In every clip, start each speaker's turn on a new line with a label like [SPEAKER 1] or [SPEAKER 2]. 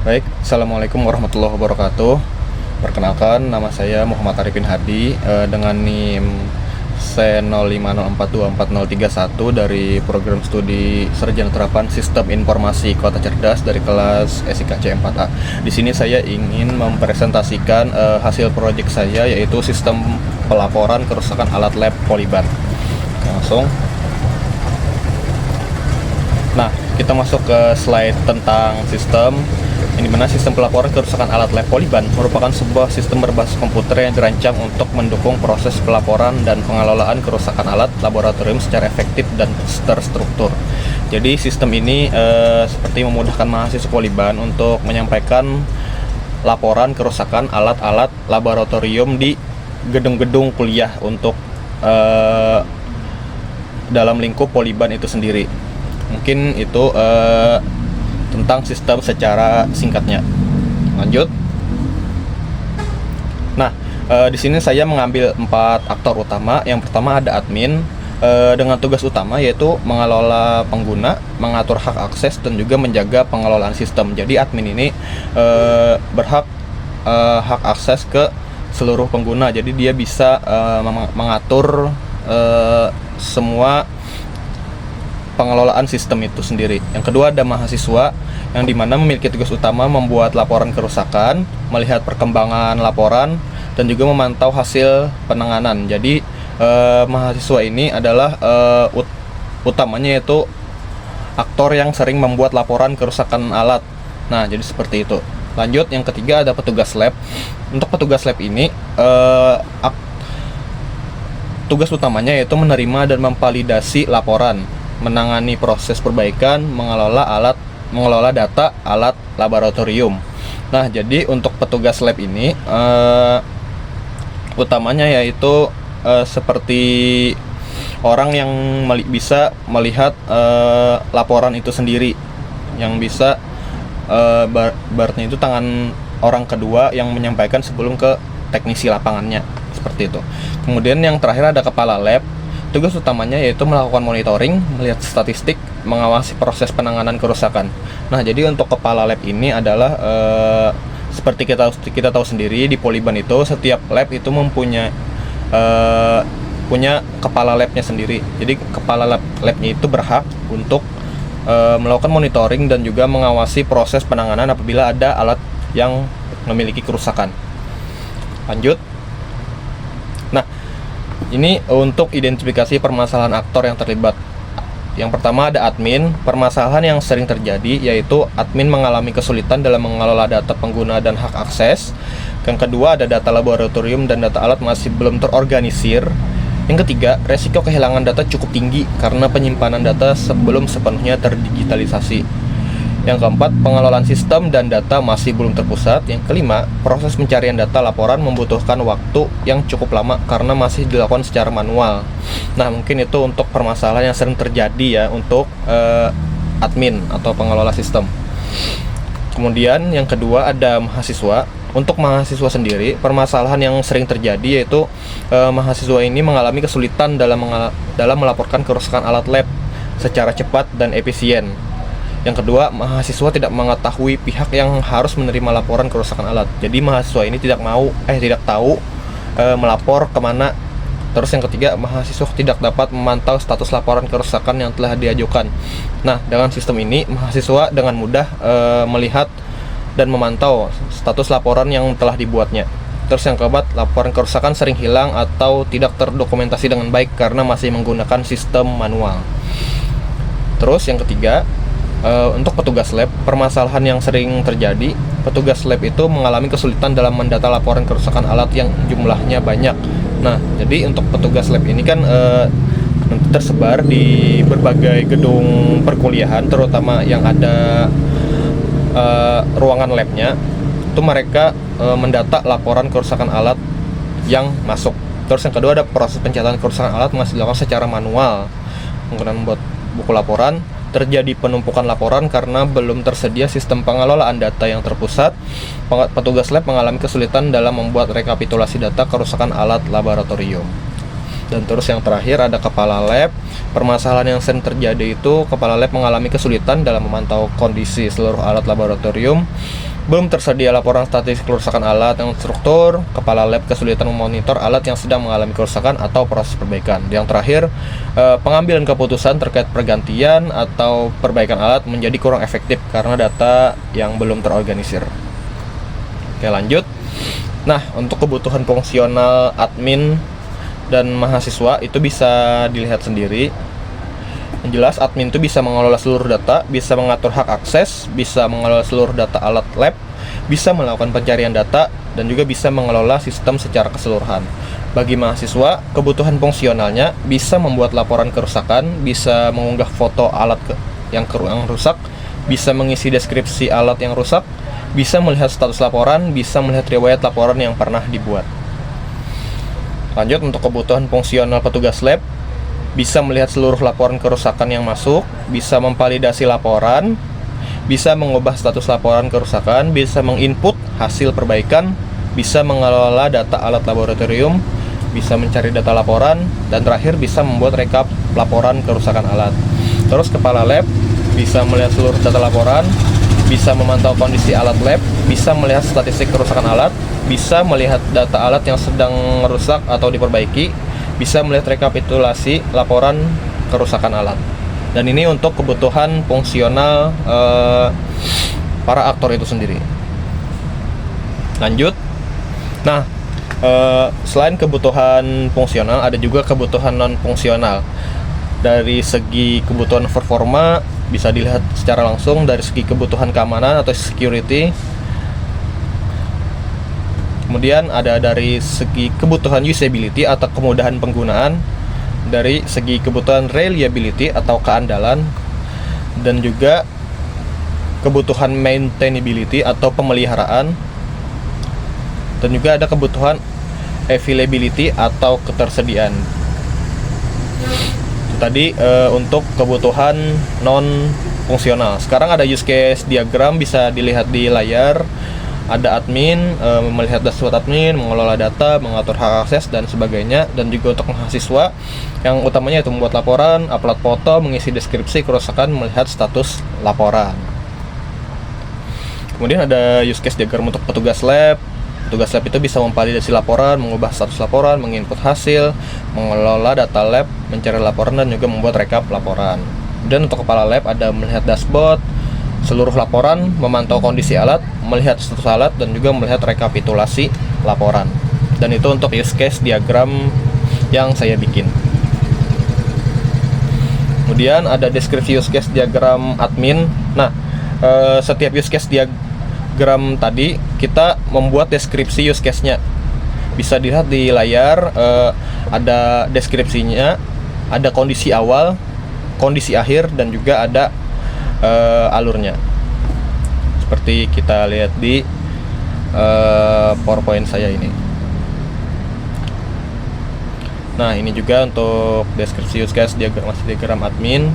[SPEAKER 1] Baik, Assalamualaikum warahmatullahi wabarakatuh. Perkenalkan, nama saya Muhammad Arifin Hadi dengan NIM C0504243031 dari program studi Sarjana Terapan Sistem Informasi Kota Cerdas dari kelas SIKC 4A. Di sini saya ingin mempresentasikan hasil proyek saya, yaitu sistem pelaporan kerusakan alat lab Poliban. Langsung. Nah, kita masuk ke slide tentang sistem. Ini mana sistem pelaporan kerusakan alat lab Poliban merupakan sebuah sistem berbasis komputer yang dirancang untuk mendukung proses pelaporan dan pengelolaan kerusakan alat laboratorium secara efektif dan terstruktur. Jadi sistem ini seperti memudahkan mahasiswa Poliban untuk menyampaikan laporan kerusakan alat-alat laboratorium di gedung-gedung kuliah untuk dalam lingkup Poliban itu sendiri. Mungkin itu tentang sistem secara singkatnya. Lanjut. Nah, di sini saya mengambil 4 aktor utama. Yang pertama ada admin dengan tugas utama yaitu mengelola pengguna, mengatur hak akses dan juga menjaga pengelolaan sistem. Jadi admin ini berhak hak akses ke seluruh pengguna. Jadi dia bisa mengatur semua pengelolaan sistem itu sendiri. Yang kedua ada mahasiswa yang dimana memiliki tugas utama membuat laporan kerusakan, melihat perkembangan laporan, dan juga memantau hasil penanganan. Jadi mahasiswa ini adalah utamanya yaitu aktor yang sering membuat laporan kerusakan alat. Nah, jadi seperti itu. Lanjut, yang ketiga ada petugas lab. Untuk petugas lab ini tugas utamanya yaitu menerima dan memvalidasi laporan, menangani proses perbaikan, mengelola data alat laboratorium. Nah, jadi untuk petugas lab ini utamanya yaitu seperti orang yang bisa melihat laporan itu sendiri, yang bisa berarti itu tangan orang kedua yang menyampaikan sebelum ke teknisi lapangannya, seperti itu. Kemudian yang terakhir ada kepala lab. Tugas utamanya yaitu melakukan monitoring, melihat statistik, mengawasi proses penanganan kerusakan. Nah, jadi untuk kepala lab ini adalah seperti kita tahu sendiri di Poliban itu setiap lab itu mempunyai punya kepala labnya sendiri. Jadi kepala labnya itu berhak untuk melakukan monitoring dan juga mengawasi proses penanganan apabila ada alat yang memiliki kerusakan. Lanjut. Nah, ini untuk identifikasi permasalahan aktor yang terlibat. Yang pertama ada admin. Permasalahan yang sering terjadi yaitu admin mengalami kesulitan dalam mengelola data pengguna dan hak akses. Yang kedua ada data laboratorium dan data alat masih belum terorganisir. Yang ketiga, resiko kehilangan data cukup tinggi karena penyimpanan data sebelum sepenuhnya terdigitalisasi. Yang keempat, pengelolaan sistem dan data masih belum terpusat. Yang kelima, proses pencarian data laporan membutuhkan waktu yang cukup lama karena masih dilakukan secara manual. Nah, mungkin itu untuk permasalahan yang sering terjadi ya untuk admin atau pengelola sistem. Kemudian yang kedua ada mahasiswa. Untuk mahasiswa sendiri, permasalahan yang sering terjadi yaitu mahasiswa ini mengalami kesulitan dalam melaporkan kerusakan alat lab secara cepat dan efisien. Yang kedua, mahasiswa tidak mengetahui pihak yang harus menerima laporan kerusakan alat. Jadi mahasiswa ini tidak tahu melapor kemana. Terus yang ketiga, mahasiswa tidak dapat memantau status laporan kerusakan yang telah diajukan. Nah, dengan sistem ini, mahasiswa dengan mudah melihat dan memantau status laporan yang telah dibuatnya. Terus yang keempat, laporan kerusakan sering hilang atau tidak terdokumentasi dengan baik karena masih menggunakan sistem manual. Terus yang ketiga, untuk petugas lab, permasalahan yang sering terjadi, petugas lab itu mengalami kesulitan dalam mendata laporan kerusakan alat yang jumlahnya banyak. Nah, jadi untuk petugas lab ini kan tersebar di berbagai gedung perkuliahan, terutama yang ada ruangan labnya. Itu mereka mendata laporan kerusakan alat yang masuk. Terus yang kedua ada proses pencatatan kerusakan alat masih dilakukan secara manual menggunakan buku laporan. Terjadi penumpukan laporan karena belum tersedia sistem pengelolaan data yang terpusat. Petugas lab mengalami kesulitan dalam membuat rekapitulasi data kerusakan alat laboratorium. Dan terus yang terakhir ada kepala lab. Permasalahan yang sering terjadi itu kepala lab mengalami kesulitan dalam memantau kondisi seluruh alat laboratorium. Belum tersedia laporan statistik kerusakan alat yang struktur, kepala lab kesulitan memonitor alat yang sedang mengalami kerusakan atau proses perbaikan. Yang terakhir, pengambilan keputusan terkait pergantian atau perbaikan alat menjadi kurang efektif karena data yang belum terorganisir. Oke, lanjut. Nah, untuk kebutuhan fungsional admin dan mahasiswa itu bisa dilihat sendiri. Yang jelas, admin itu bisa mengelola seluruh data, bisa mengatur hak akses, bisa mengelola seluruh data alat lab, bisa melakukan pencarian data, dan juga bisa mengelola sistem secara keseluruhan. Bagi mahasiswa, kebutuhan fungsionalnya bisa membuat laporan kerusakan, bisa mengunggah foto alat yang rusak, bisa mengisi deskripsi alat yang rusak, bisa melihat status laporan, bisa melihat riwayat laporan yang pernah dibuat. Lanjut, untuk kebutuhan fungsional petugas lab, bisa melihat seluruh laporan kerusakan yang masuk, bisa memvalidasi laporan, bisa mengubah status laporan kerusakan, bisa menginput hasil perbaikan, bisa mengelola data alat laboratorium, bisa mencari data laporan, dan terakhir bisa membuat rekap laporan kerusakan alat. Terus kepala lab bisa melihat seluruh data laporan, bisa memantau kondisi alat lab, bisa melihat statistik kerusakan alat, bisa melihat data alat yang sedang rusak atau diperbaiki, bisa melihat rekapitulasi laporan kerusakan alat. Dan ini untuk kebutuhan fungsional para aktor itu sendiri. Lanjut. Nah, selain kebutuhan fungsional, ada juga kebutuhan non fungsional. Dari segi kebutuhan performa bisa dilihat secara langsung, dari segi kebutuhan keamanan atau security. Kemudian ada dari segi kebutuhan usability atau kemudahan penggunaan, dari segi kebutuhan reliability atau keandalan, dan juga kebutuhan maintainability atau pemeliharaan, dan juga ada kebutuhan availability atau ketersediaan. Tadi untuk kebutuhan non fungsional. Sekarang ada use case diagram bisa dilihat di layar. Ada admin, melihat dashboard admin, mengelola data, mengatur hak akses, dan sebagainya. Dan juga untuk mahasiswa, yang utamanya itu membuat laporan, upload foto, mengisi deskripsi kerusakan, melihat status laporan. Kemudian ada use case diagram untuk petugas lab. Petugas lab itu bisa memvalidasi laporan, mengubah status laporan, menginput hasil, mengelola data lab, mencari laporan, dan juga membuat rekap laporan. Dan untuk kepala lab ada melihat dashboard, seluruh laporan, memantau kondisi alat, melihat status alat, dan juga melihat rekapitulasi laporan. Dan itu untuk use case diagram yang saya bikin. Kemudian ada deskripsi use case diagram admin. Nah, setiap use case diagram tadi kita membuat deskripsi use case-nya. Bisa dilihat di layar, ada deskripsinya, ada kondisi awal, kondisi akhir, dan juga ada alurnya, seperti kita lihat di PowerPoint saya ini. Nah, ini juga untuk deskripsi use case diagram admin.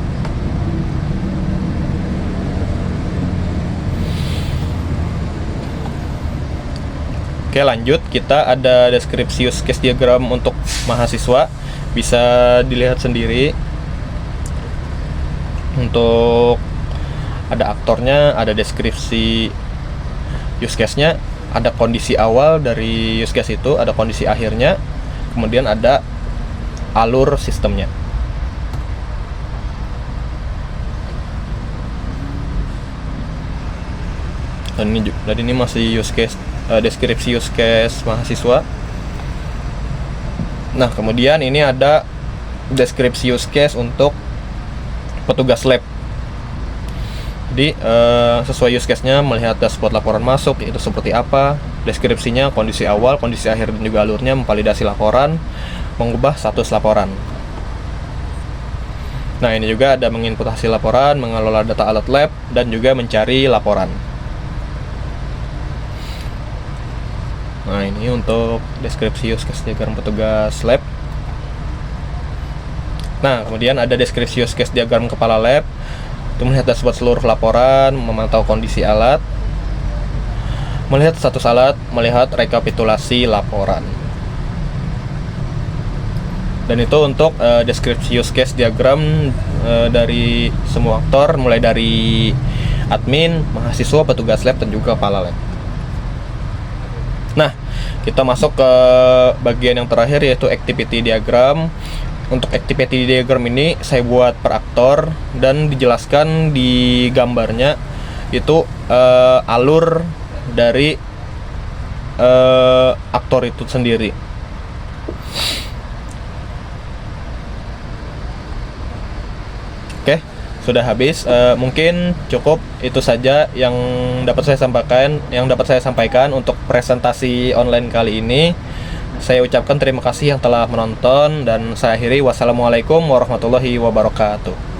[SPEAKER 1] Oke, lanjut. Kita ada deskripsi use case diagram untuk mahasiswa, bisa dilihat sendiri. Untuk ada aktornya, ada deskripsi use case-nya, ada kondisi awal dari use case itu, ada kondisi akhirnya, kemudian ada alur sistemnya. Dan ini masih use case, deskripsi use case mahasiswa. Nah, kemudian ini ada deskripsi use case untuk petugas lab. Jadi sesuai use case-nya, melihat dashboard laporan masuk itu seperti apa, deskripsinya, kondisi awal, kondisi akhir, dan juga alurnya, memvalidasi laporan, mengubah status laporan. Nah, ini juga ada menginput hasil laporan, mengelola data alat lab, dan juga mencari laporan. Nah, ini untuk deskripsi use case diagram petugas lab. Nah, kemudian ada deskripsi use case diagram kepala lab. Itu melihat dashboard seluruh laporan, memantau kondisi alat, melihat status alat, melihat rekapitulasi laporan. Dan itu untuk deskripsi use case diagram dari semua aktor, mulai dari admin, mahasiswa, petugas lab, dan juga kepala lab. Nah, kita masuk ke bagian yang terakhir, yaitu activity diagram. Untuk activity diagram ini saya buat per aktor dan dijelaskan di gambarnya itu alur dari aktor itu sendiri. Oke, sudah habis. Mungkin cukup itu saja yang dapat saya sampaikan untuk presentasi online kali ini. Saya ucapkan terima kasih yang telah menonton dan saya akhiri. Wassalamualaikum warahmatullahi wabarakatuh.